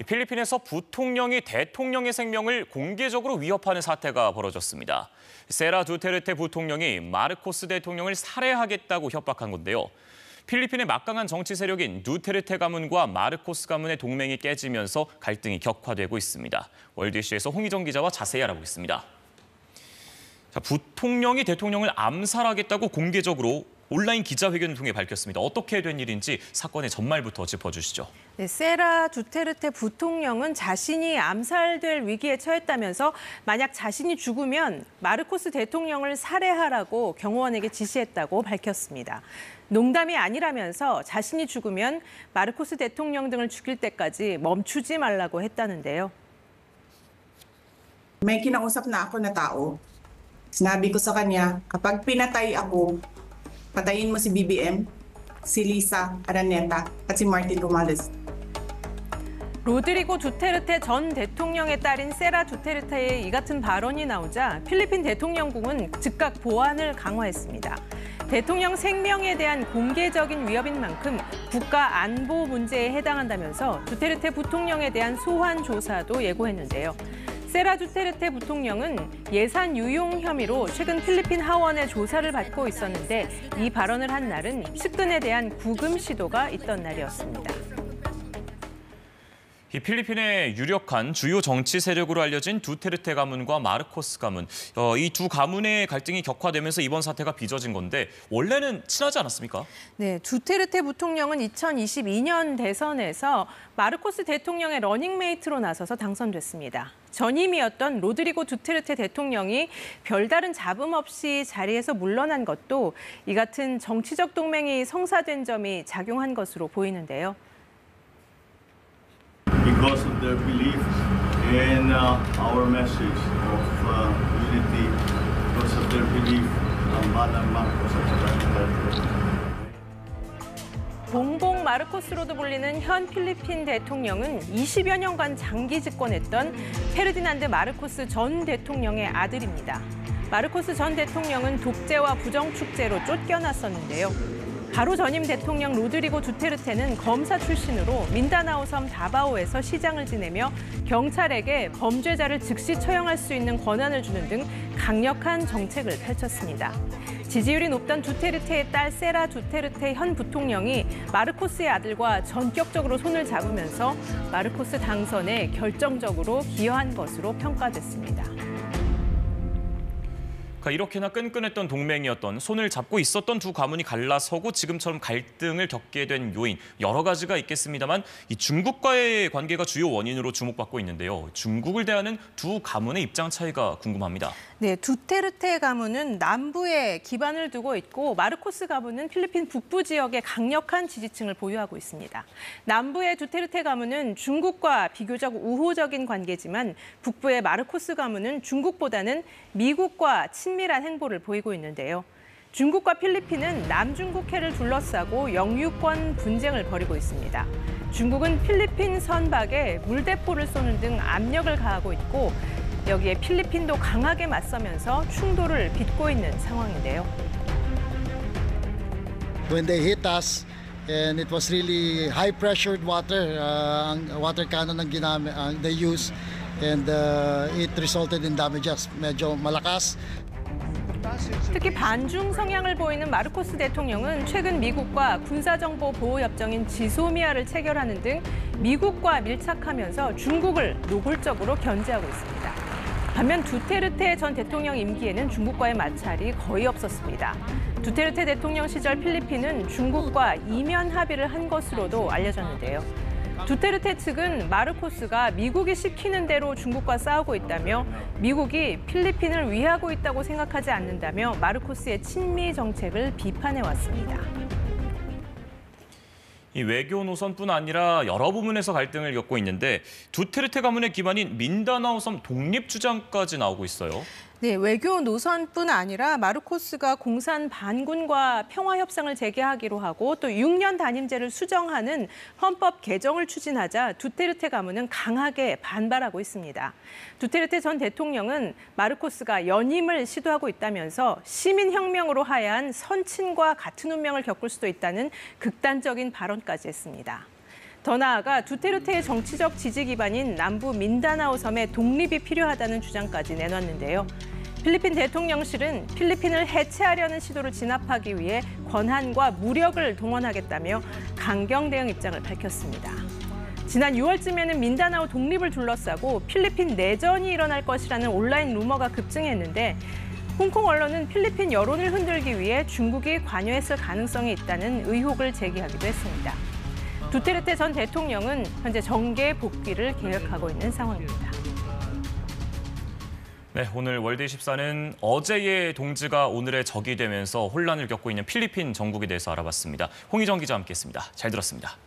필리핀에서 부통령이 대통령의 생명을 공개적으로 위협하는 사태가 벌어졌습니다. 세라 두테르테 부통령이 마르코스 대통령을 살해하겠다고 협박한 건데요. 필리핀의 막강한 정치 세력인 두테르테 가문과 마르코스 가문의 동맹이 깨지면서 갈등이 격화되고 있습니다. 월드 이슈에서 홍희정 기자와 자세히 알아보겠습니다. 부통령이 대통령을 암살하겠다고 공개적으로 온라인 기자회견을 통해 밝혔습니다. 어떻게 된 일인지 사건의 전말부터 짚어주시죠. 네, 세라 두테르테 부통령은 자신이 암살될 위기에 처했다면서 만약 자신이 죽으면 마르코스 대통령을 살해하라고 경호원에게 지시했다고 밝혔습니다. 농담이 아니라면서 자신이 죽으면 마르코스 대통령 등을 죽일 때까지 멈추지 말라고 했다는데요. May kinausap na ako na tao. Sinabi ko sa kanya, kapag pinatay ako, patayin mo si BBM, si Lisa Araneta at si Martin Romualdez. 로드리고 두테르테 전 대통령의 딸인 세라 두테르테의 이 같은 발언이 나오자 필리핀 대통령궁은 즉각 보안을 강화했습니다. 대통령 생명에 대한 공개적인 위협인 만큼 국가 안보 문제에 해당한다면서 두테르테 부통령에 대한 소환 조사도 예고했는데요. 세라 두테르테 부통령은 예산 유용 혐의로 최근 필리핀 하원의 조사를 받고 있었는데 이 발언을 한 날은 측근에 대한 구금 시도가 있던 날이었습니다. 이 필리핀의 유력한 주요 정치 세력으로 알려진 두테르테 가문과 마르코스 가문. 이 두 가문의 갈등이 격화되면서 이번 사태가 빚어진 건데 원래는 친하지 않았습니까? 네, 두테르테 부통령은 2022년 대선에서 마르코스 대통령의 러닝메이트로 나서서 당선됐습니다. 전임이었던 로드리고 두테르테 대통령이 별다른 잡음 없이 자리에서 물러난 것도 이 같은 정치적 동맹이 성사된 점이 작용한 것으로 보이는데요. Because of their belief in our message of unity, because of their belief Manang Marcos 봉봉 마르코스로도 불리는 현 필리핀 대통령은 20여 년간 장기 집권했던 페르디난드 마르코스 전 대통령의 아들입니다. 마르코스 전 대통령은 독재와 부정축제로 쫓겨났었는데요. 바로 전임 대통령 로드리고 두테르테는 검사 출신으로 민다나오 섬 다바오에서 시장을 지내며 경찰에게 범죄자를 즉시 처형할 수 있는 권한을 주는 등 강력한 정책을 펼쳤습니다. 지지율이 높던 두테르테의 딸 세라 두테르테 현 부통령이 마르코스의 아들과 전격적으로 손을 잡으면서 마르코스 당선에 결정적으로 기여한 것으로 평가됐습니다. 이렇게나 끈끈했던 동맹이었던 손을 잡고 있었던 두 가문이 갈라서고 지금처럼 갈등을 겪게 된 요인 여러 가지가 있겠습니다만 이 중국과의 관계가 주요 원인으로 주목받고 있는데요. 중국을 대하는 두 가문의 입장 차이가 궁금합니다. 네, 두테르테 가문은 남부에 기반을 두고 있고 마르코스 가문은 필리핀 북부 지역에 강력한 지지층을 보유하고 있습니다. 남부의 두테르테 가문은 중국과 비교적 우호적인 관계지만 북부의 마르코스 가문은 중국보다는 미국과 친밀한 행보를 보이고 있는데요. 중국과 필리핀은 남중국해를 둘러싸고 영유권 분쟁을 벌이고 있습니다. 중국은 필리핀 선박에 물대포를 쏘는 등 압력을 가하고 있고 여기에 필리핀도 강하게 맞서면서 충돌을 빚고 있는 상황인데요. When they hit us, and it was really high-pressured water, water cannon ang they use, and it resulted in damages. medyo malakas. 특히 반중 성향을 보이는 마르코스 대통령은 최근 미국과 군사정보 보호협정인 지소미아를 체결하는 등 미국과 밀착하면서 중국을 노골적으로 견제하고 있습니다. 반면 두테르테 전 대통령 임기에는 중국과의 마찰이 거의 없었습니다. 두테르테 대통령 시절 필리핀은 중국과 이면 합의를 한 것으로도 알려졌는데요. 두테르테 측은 마르코스가 미국이 시키는 대로 중국과 싸우고 있다며 미국이 필리핀을 위하고 있다고 생각하지 않는다며 마르코스의 친미 정책을 비판해왔습니다. 이 외교 노선뿐 아니라 여러 부분에서 갈등을 겪고 있는데 두테르테 가문의 기반인 민다나오 섬 독립 주장까지 나오고 있어요. 네, 외교 노선뿐 아니라 마르코스가 공산 반군과 평화 협상을 재개하기로 하고 또 6년 단임제를 수정하는 헌법 개정을 추진하자 두테르테 가문은 강하게 반발하고 있습니다. 두테르테 전 대통령은 마르코스가 연임을 시도하고 있다면서 시민혁명으로 하야한 선친과 같은 운명을 겪을 수도 있다는 극단적인 발언까지 했습니다. 더 나아가 두테르테의 정치적 지지 기반인 남부 민다나오 섬의 독립이 필요하다는 주장까지 내놨는데요. 필리핀 대통령실은 필리핀을 해체하려는 시도를 진압하기 위해 권한과 무력을 동원하겠다며 강경 대응 입장을 밝혔습니다. 지난 6월쯤에는 민다나오 독립을 둘러싸고 필리핀 내전이 일어날 것이라는 온라인 루머가 급증했는데 홍콩 언론은 필리핀 여론을 흔들기 위해 중국이 관여했을 가능성이 있다는 의혹을 제기하기도 했습니다. 두테르테 전 대통령은 현재 정계 복귀를 계획하고 있는 상황입니다. 네, 오늘 월드24는 어제의 동지가 오늘의 적이 되면서 혼란을 겪고 있는 필리핀 정국에 대해서 알아봤습니다. 홍희정 기자와 함께했습니다. 잘 들었습니다.